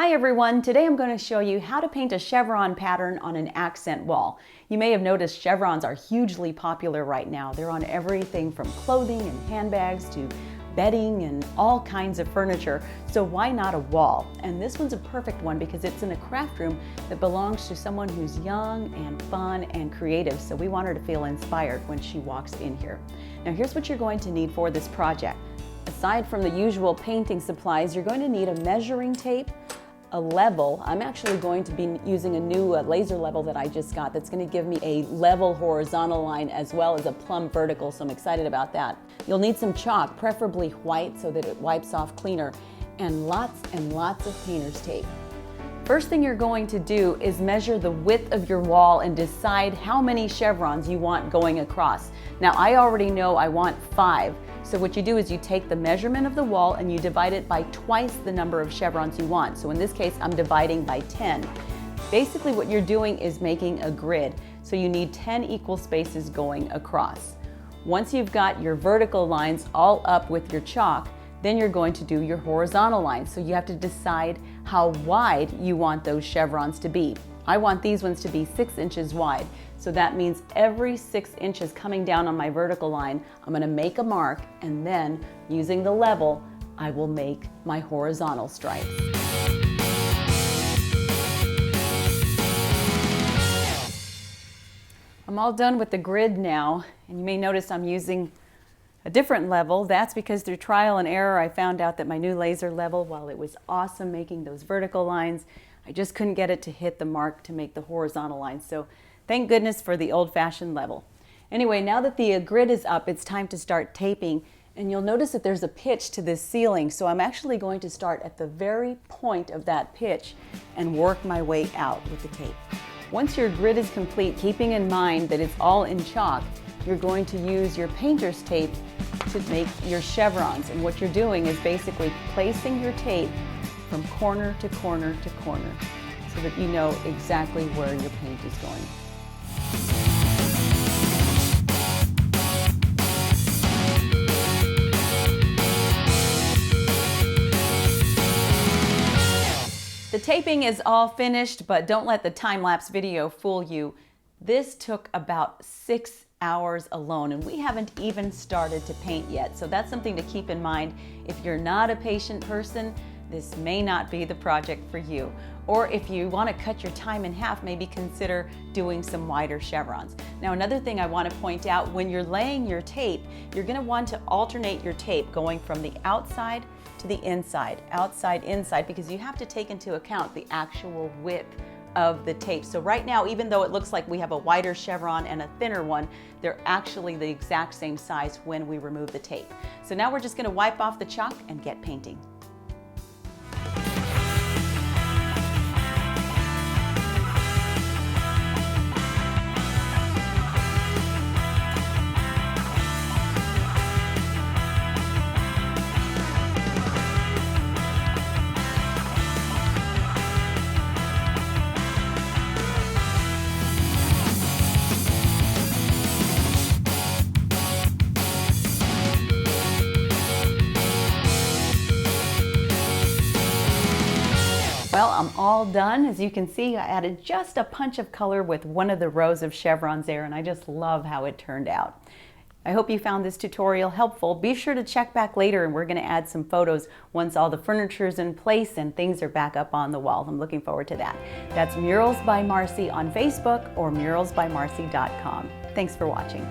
Hi everyone, today I'm going to show you how to paint a chevron pattern on an accent wall. You may have noticed chevrons are hugely popular right now. They're on everything from clothing and handbags to bedding and all kinds of furniture, so why not a wall? And this one's a perfect one because it's in a craft room that belongs to someone who's young and fun and creative, so we want her to feel inspired when she walks in here. Now here's what you're going to need for this project. Aside from the usual painting supplies, you're going to need a measuring tape, a level. I'm actually going to be using a new laser level that I just got that's going to give me a level horizontal line as well as a plumb vertical, so I'm excited about that. You'll need some chalk, preferably white so that it wipes off cleaner, and lots of painter's tape. First thing you're going to do is measure the width of your wall and decide how many chevrons you want going across. Now I already know I want 5. So what you do is you take the measurement of the wall and you divide it by twice the number of chevrons you want. So in this case, I'm dividing by 10. Basically what you're doing is making a grid. So you need 10 equal spaces going across. Once you've got your vertical lines all up with your chalk, then you're going to do your horizontal lines. So you have to decide how wide you want those chevrons to be. I want these ones to be 6 inches wide. So that means every 6 inches coming down on my vertical line, I'm going to make a mark, and then using the level, I will make my horizontal stripes. I'm all done with the grid now, and you may notice I'm using a different level. That's because through trial and error, I found out that my new laser level, while it was awesome making those vertical lines, I just couldn't get it to hit the mark to make the horizontal lines. So thank goodness for the old-fashioned level. Anyway, now that the grid is up, it's time to start taping, and you'll notice that there's a pitch to this ceiling. So I'm actually going to start at the very point of that pitch and work my way out with the tape. Once your grid is complete, keeping in mind that it's all in chalk, you're going to use your painter's tape to make your chevrons. And what you're doing is basically placing your tape from corner to corner to corner so that you know exactly where your paint is going. The taping is all finished, but don't let the time-lapse video fool you. This took about 6 hours alone, and we haven't even started to paint yet. So that's something to keep in mind. If you're not a patient person, this may not be the project for you. Or if you want to cut your time in half, maybe consider doing some wider chevrons. Now another thing I want to point out, when you're laying your tape, you're going to want to alternate your tape going from the outside to the inside, outside, inside, because you have to take into account the actual width of the tape. So right now, even though it looks like we have a wider chevron and a thinner one, they're actually the exact same size when we remove the tape. So now we're just going to wipe off the chalk and get painting. Well, I'm all done. As you can see, I added just a punch of color with one of the rows of chevrons there, and I just love how it turned out. I hope you found this tutorial helpful. Be sure to check back later, and we're going to add some photos once all the furniture is in place and things are back up on the wall. I'm looking forward to that. That's Murals by Marcy on Facebook or muralsbymarcy.com. Thanks for watching.